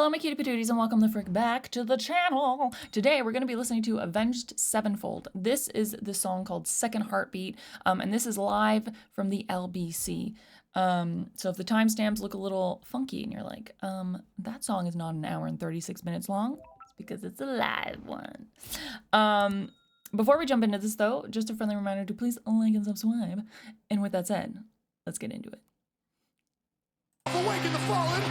Hello, my cutie patooties, and welcome the frick back to the channel. Today, we're going to be listening to Avenged Sevenfold. This is the song called Second Heartbeat, and this is live from the LBC. So if the timestamps look a little funky and you're like, that song is not an hour and 36 minutes long, it's because it's a live one. Before we jump into this, though, just a friendly reminder to please like and subscribe. And with that said, let's get into it. Awaken the fallen!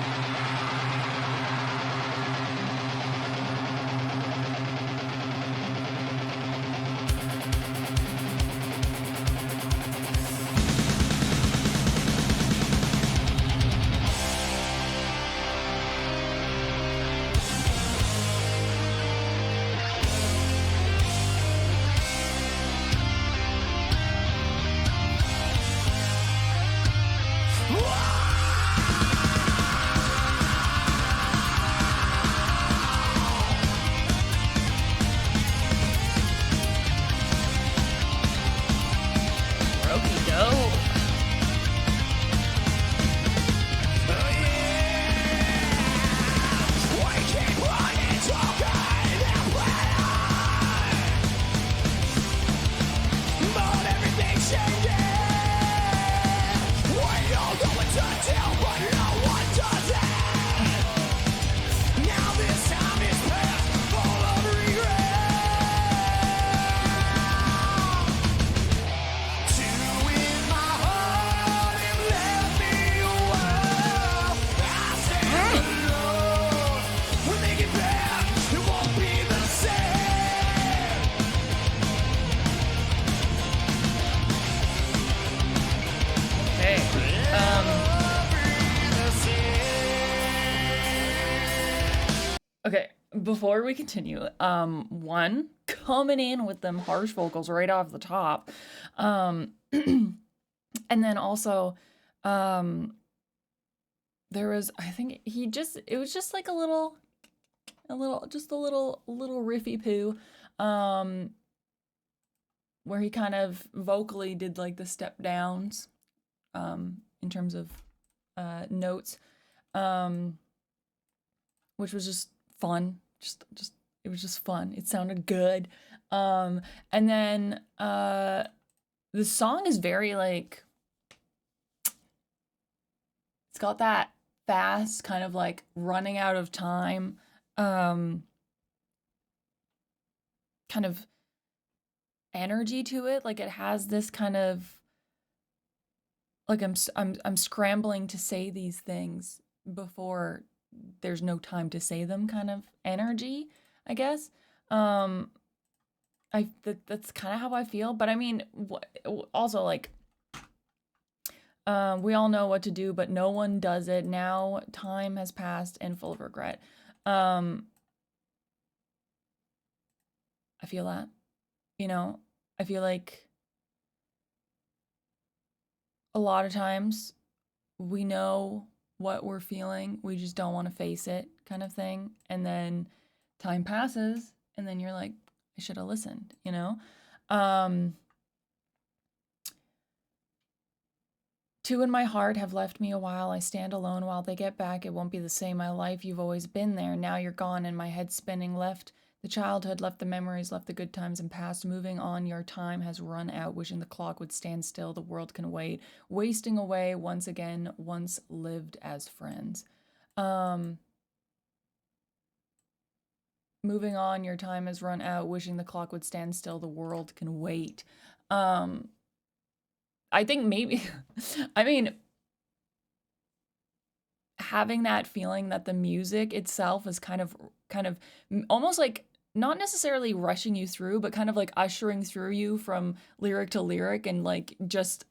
Okay, before we continue, one, coming in with them harsh vocals right off the top, and then also, there was, I think it was just like a little riffy poo, where he kind of vocally did like the step downs, in terms of, notes, which was just fun. It was just fun. It sounded good. And then the song is very like, it's got that fast kind of like running out of time kind of energy to it. Like it has this kind of like I'm scrambling to say these things before there's no time to say them kind of energy, I guess. That's kind of how I feel. But I mean, also like, we all know what to do, but no one does it. Now time has passed and full of regret. I feel that, I feel like a lot of times we know what we're feeling, we just don't want to face it kind of thing. And then time passes and then you're like, I should have listened, Two in my heart have left me a while. I stand alone while they get back. It won't be the same. My life, you've always been there. Now you're gone and my head spinning. Left the childhood, left the memories, left the good times and past. Moving on, your time has run out. Wishing the clock would stand still. The world can wait. Wasting away once again, once lived as friends. Moving on, your time has run out. Wishing the clock would stand still. The world can wait. I think maybe, I mean, having that feeling that the music itself is kind of almost like not necessarily rushing you through, but kind of like ushering through you from lyric to lyric, and like just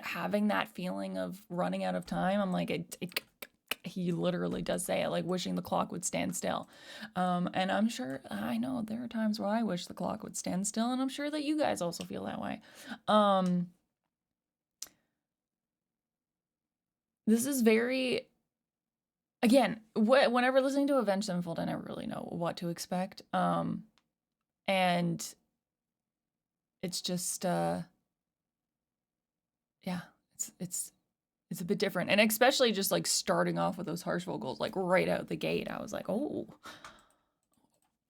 having that feeling of running out of time. I'm like, he literally does say it, like wishing the clock would stand still. And I'm sure, I know there are times where I wish the clock would stand still, and I'm sure that you guys also feel that way. This is very, again, whenever listening to Avenged Sevenfold, I never really know what to expect. And it's just, yeah, it's it's a bit different. And especially just like starting off with those harsh vocals, like right out the gate, I was like, oh,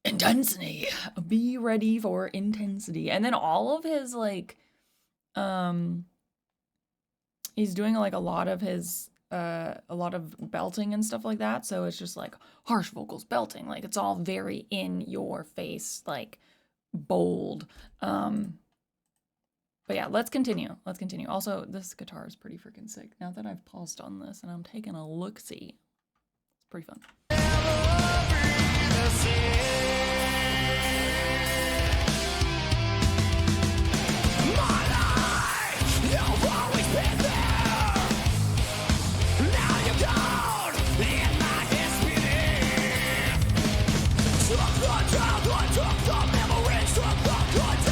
intensity. Be ready for intensity. And then all of his like, he's doing like a lot of his a lot of belting and stuff like that. So it's just like harsh vocals, belting, like it's all very in your face, like bold. But yeah, let's continue. Let's continue. Also, this guitar is pretty freaking sick. Now that I've paused on this and I'm taking a look-see, it's pretty fun.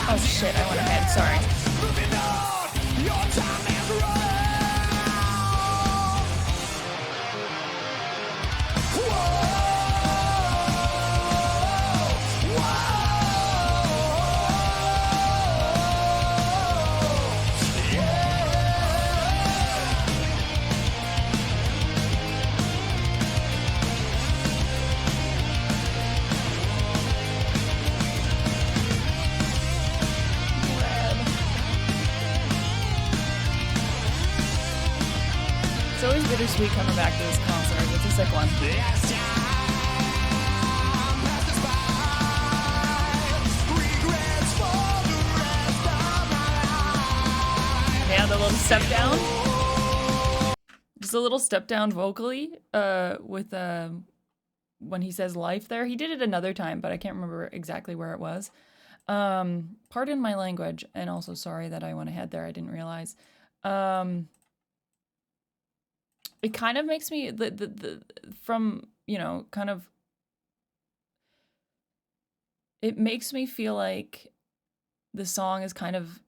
Oh shit, I went ahead, sorry. It's always bittersweet coming back to this concert. It's a sick one. Yeah, the little step down. Just a little step down vocally with when he says life there. He did it another time, but I can't remember exactly where it was. Pardon my language, and also sorry that I went ahead there. I didn't realize. It kind of makes me from, you know, kind of, it makes me feel like the song is kind of,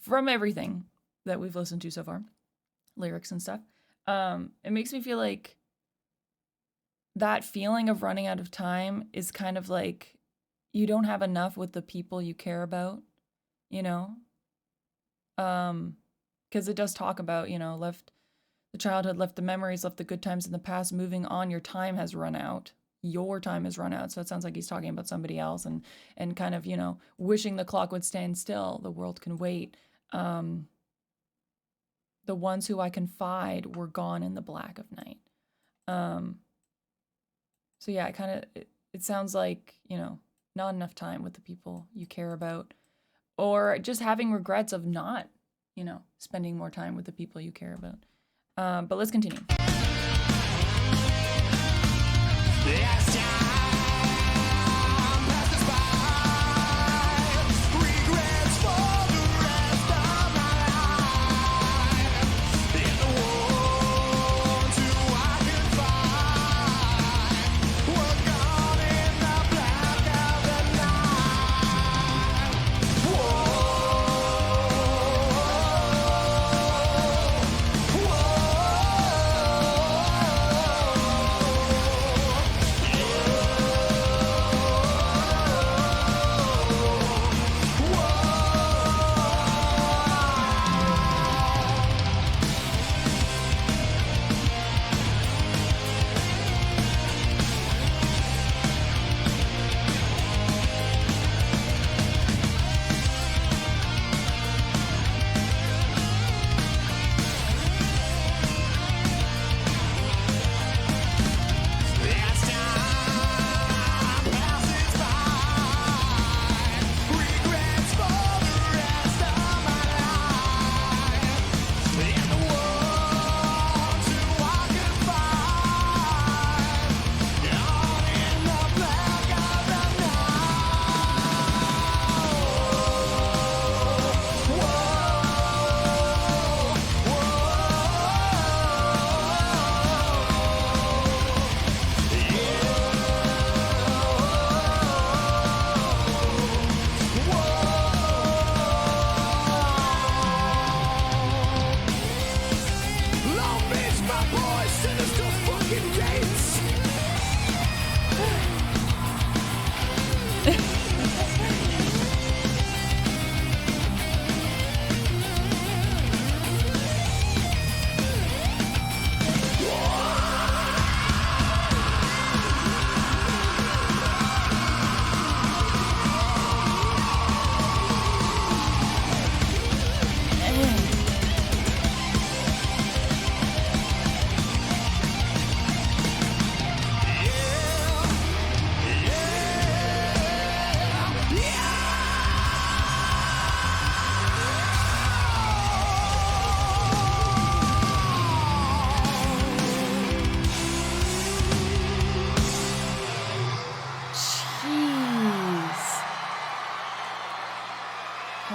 from everything that we've listened to so far, lyrics and stuff, it makes me feel like that feeling of running out of time is kind of like you don't have enough with the people you care about, you know? Because it does talk about, you know, left the childhood, left the memories, left the good times in the past, moving on, your time has run out. Your time has run out. So it sounds like he's talking about somebody else and kind of, you know, wishing the clock would stand still. The world can wait. The ones who I confide were gone in the black of night. So yeah, it sounds like, you know, not enough time with the people you care about, or just having regrets of not, you know, spending more time with the people you care about. But let's continue.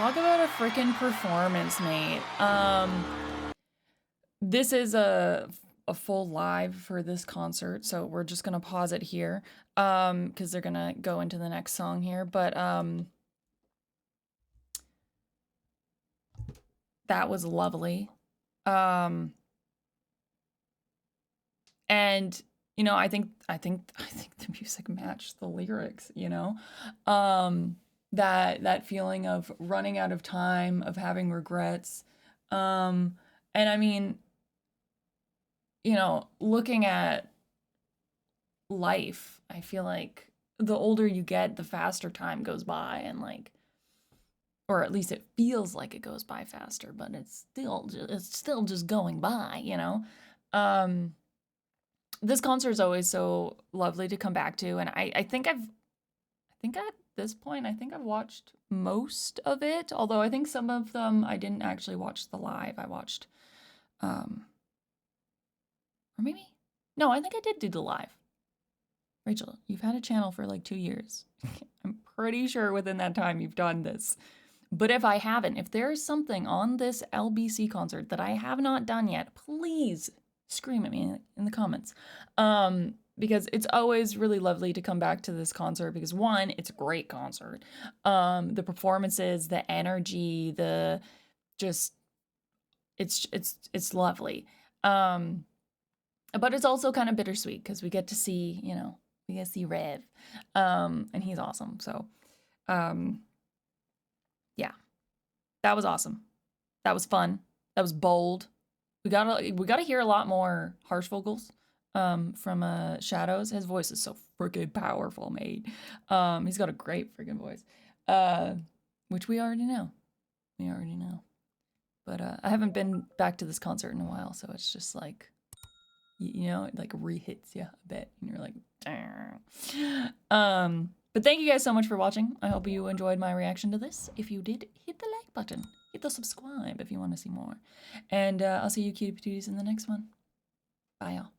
talk about a freaking performance, mate. This is a full live for this concert, so we're just gonna pause it here, because they're gonna go into the next song here. But that was lovely. And you know, I think the music matched the lyrics, you know. That feeling of running out of time, of having regrets. And I mean, you know, looking at life, I feel like the older you get, the faster time goes by, and like, or at least it feels like it goes by faster, but it's still just going by, you know. This concert is always so lovely to come back to, and I think at this point, I think I've watched most of it, although I think some of them I didn't actually watch the live. I watched, or maybe, no, I think I did do the live. Rachel, you've had a channel for like 2 years. I'm pretty sure within that time you've done this. But if I haven't, if there is something on this LBC concert that I have not done yet, please scream at me in the comments. Because it's always really lovely to come back to this concert because one, it's a great concert. The performances, the energy, the just it's lovely. But it's also kind of bittersweet because we get to see, you know, we get to see Rev. And he's awesome. So yeah. That was awesome. That was fun. That was bold. We gotta hear a lot more harsh vocals from Shadows. His voice is so freaking powerful, mate. He's got a great freaking voice, which we already know. We already know. But I haven't been back to this concert in a while, so it's just like, you know, it like re-hits you a bit, and you're like, dang. But thank you guys so much for watching. I hope you enjoyed my reaction to this. If you did, hit the like button. Hit the subscribe if you want to see more. And I'll see you cutie patooties in the next one. Bye, y'all.